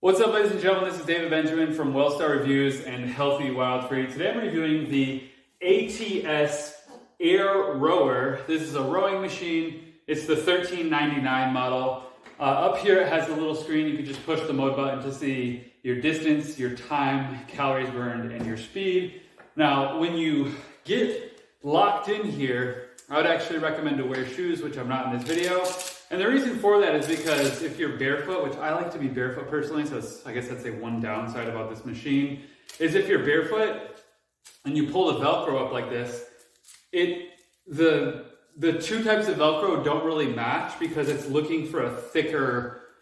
What's up, ladies and gentlemen? This is David Benjamin from Wellstar Reviews and Healthy Wild Free. Today I'm reviewing the ATS Air Rower. This is a rowing machine. It's the $13.99 model. Up here it has a little screen. You can just push the mode button to see your distance, your time, calories burned, and your speed. Now, when you get locked in here, I would actually recommend to wear shoes, which I'm not in this video. And the reason for that is because if you're barefoot, which I like to be barefoot personally, so I guess that's one downside about this machine, is if you're barefoot and you pull the Velcro up like this, the two types of Velcro don't really match because it's looking for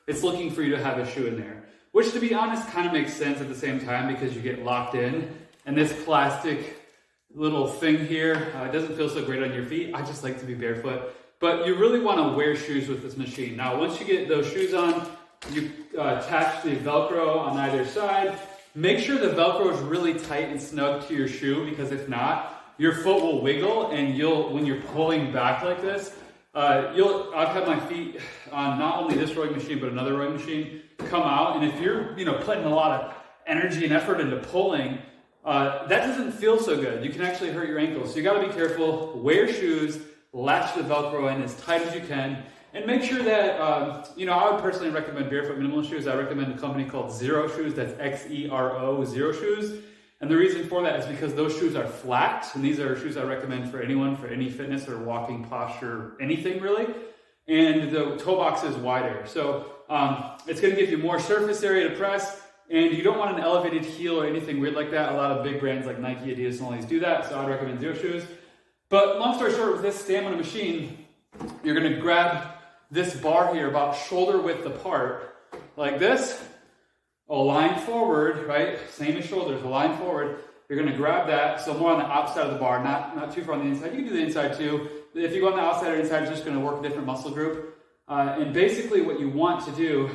it's looking for you to have a shoe in there. Which, to be honest, kind of makes sense at the same time because you get locked in. And this plastic little thing here, it doesn't feel so great on your feet. I just like to be barefoot. But you really want to wear shoes with this machine. Now, once you get those shoes on, you attach the Velcro on either side. Make sure the Velcro is really tight and snug to your shoe, because if not, your foot will wiggle, and when you're pulling back like this, I've had my feet on not only this rowing machine, but another rowing machine come out. And if you're putting a lot of energy and effort into pulling, that doesn't feel so good. You can actually hurt your ankles. So you gotta be careful, wear shoes, latch the Velcro in as tight as you can, and make sure that, I would personally recommend barefoot minimalist shoes. I recommend a company called Zero Shoes, that's X-E-R-O, Zero Shoes. And the reason for that is because those shoes are flat, and these are shoes I recommend for anyone, for any fitness or walking posture, anything really. And the toe box is wider. So it's gonna give you more surface area to press, and you don't want an elevated heel or anything weird like that. A lot of big brands like Nike, Adidas, and all these do that, so I'd recommend Zero Shoes. But long story short, with this stamina machine, you're gonna grab this bar here about shoulder width apart, like this, a line forward, right? Same as shoulders, a line forward. You're gonna grab that, so more on the outside of the bar, not too far on the inside. You can do the inside too. If you go on the outside or inside, it's just gonna work a different muscle group. And basically what you want to do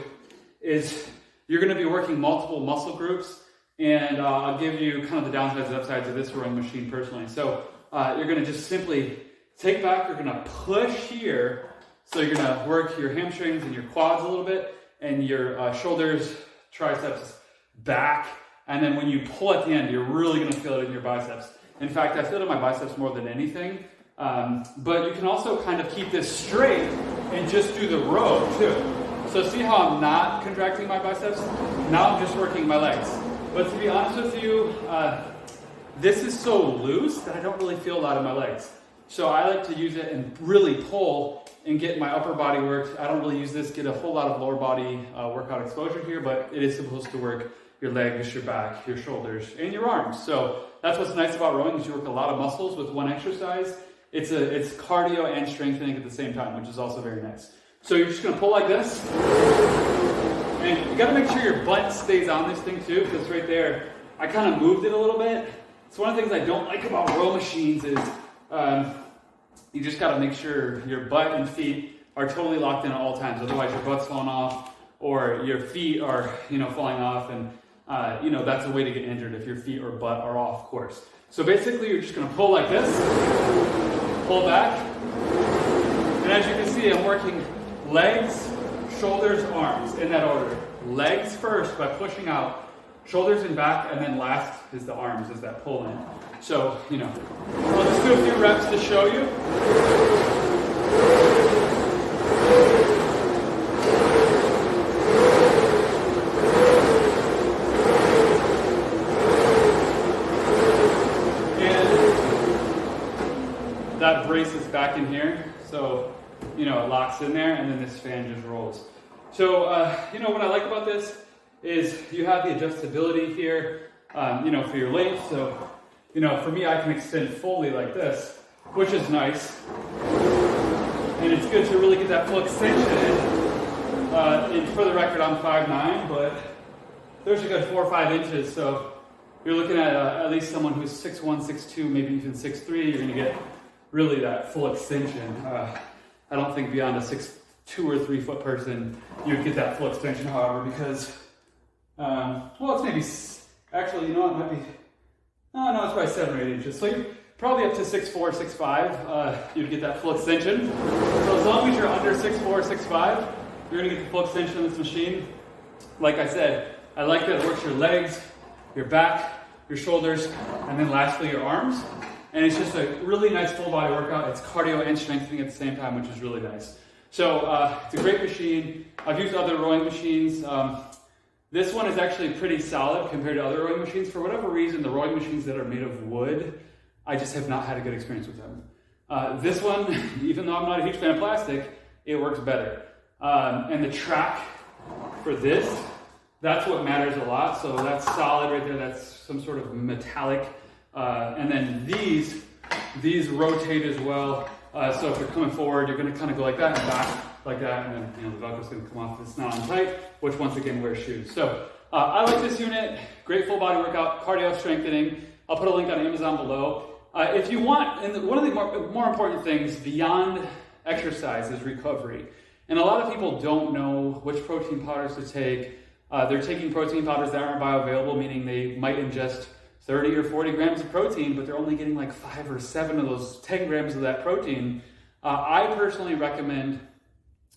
is you're gonna be working multiple muscle groups, and I'll give you kind of the downsides and upsides of this rowing machine personally. So you're gonna just simply take back, you're gonna push here, so you're gonna work your hamstrings and your quads a little bit, and your shoulders, triceps back, and then when you pull at the end, you're really gonna feel it in your biceps. In fact, I feel it in my biceps more than anything, but you can also kind of keep this straight and just do the row too. So see how I'm not contracting my biceps? Now I'm just working my legs. But to be honest with you, this is so loose that I don't really feel a lot in my legs. So I like to use it and really pull and get my upper body worked. I don't really use this, get a whole lot of lower body workout exposure here, but it is supposed to work your legs, your back, your shoulders, and your arms. So that's what's nice about rowing, is you work a lot of muscles with one exercise. It's cardio and strengthening at the same time, which is also very nice. So you're just gonna pull like this. And you gotta make sure your butt stays on this thing too, because right there, I kind of moved it a little bit. It's one of the things I don't like about row machines is you just got to make sure your butt and feet are totally locked in at all times. Otherwise, your butt's falling off, or your feet are falling off, and that's a way to get injured if your feet or butt are off course. So basically, you're just going to pull like this, pull back, and as you can see, I'm working legs, shoulders, arms in that order. Legs first by pushing out. Shoulders and back, and then last is the arms, is that pull in. So, I'll just do a few reps to show you. And that braces back in here, so, it locks in there, and then this fan just rolls. So, what I like about this is you have the adjustability here, for your length. So, for me, I can extend fully like this, which is nice. And it's good to really get that full extension in. And for the record, I'm 5'9", but there's a good 4 or 5 inches. So you're looking at least someone who's 6'1", 6'2", maybe even 6'3". You're gonna get really that full extension. I don't think beyond a 6'2" or 3 foot person, you'd get that full extension, however, because it's maybe, actually, it might be, no, it's probably 7 or 8 inches. So you're probably up to 6'4", 6'5", you'd get that full extension. So as long as you're under 6'4", 6'5", you're gonna get the full extension of this machine. Like I said, I like that it works your legs, your back, your shoulders, and then lastly your arms. And it's just a really nice full body workout. It's cardio and strengthening at the same time, which is really nice. So it's a great machine. I've used other rowing machines. This one is actually pretty solid compared to other rowing machines. For whatever reason, the rowing machines that are made of wood, I just have not had a good experience with them. This one, even though I'm not a huge fan of plastic, it works better. And the track for this, that's what matters a lot. So that's solid right there. That's some sort of metallic. And then these rotate as well. So if you're coming forward, you're going to kind of go like that and back like that, and then the Velcro's going to come off if it's not on tight, which once again wears shoes. So I like this unit. Great full body workout, cardio strengthening. I'll put a link on Amazon below. If you want, and one of the more important things beyond exercise is recovery. And a lot of people don't know which protein powders to take. They're taking protein powders that aren't bioavailable, meaning they might ingest 30 or 40 grams of protein, but they're only getting like 5 or 7 of those 10 grams of that protein. I personally recommend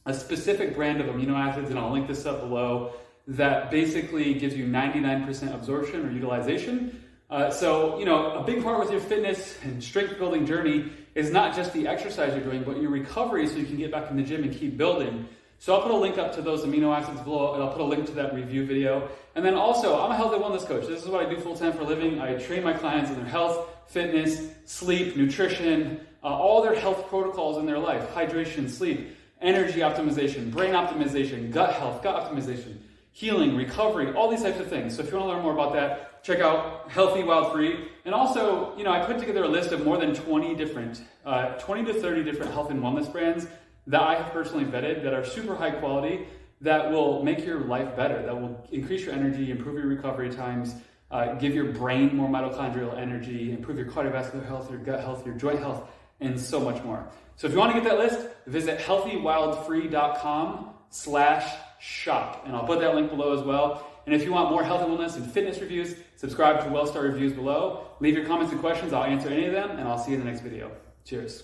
a specific brand of amino acids, and I'll link this up below, that basically gives you 99% absorption or utilization. So, a big part with your fitness and strength building journey is not just the exercise you're doing, but your recovery so you can get back in the gym and keep building. So I'll put a link up to those amino acids below, and I'll put a link to that review video. And then also, I'm a health and wellness coach. This is what I do full-time for a living. I train my clients in their health, fitness, sleep, nutrition, all their health protocols in their life: hydration, sleep, energy optimization, brain optimization, gut health, gut optimization, healing, recovery, all these types of things. So if you want to learn more about that, check out Healthy Wild Free. And also, I put together a list of more than 20 to 30 different health and wellness brands that I have personally vetted that are super high quality, that will make your life better, that will increase your energy, improve your recovery times, give your brain more mitochondrial energy, improve your cardiovascular health, your gut health, your joint health, and so much more. So if you want to get that list, visit healthywildfree.com/shop, and I'll put that link below as well. And if you want more health and wellness and fitness reviews, subscribe to WellStar Reviews below. Leave your comments and questions. I'll answer any of them, and I'll see you in the next video. Cheers.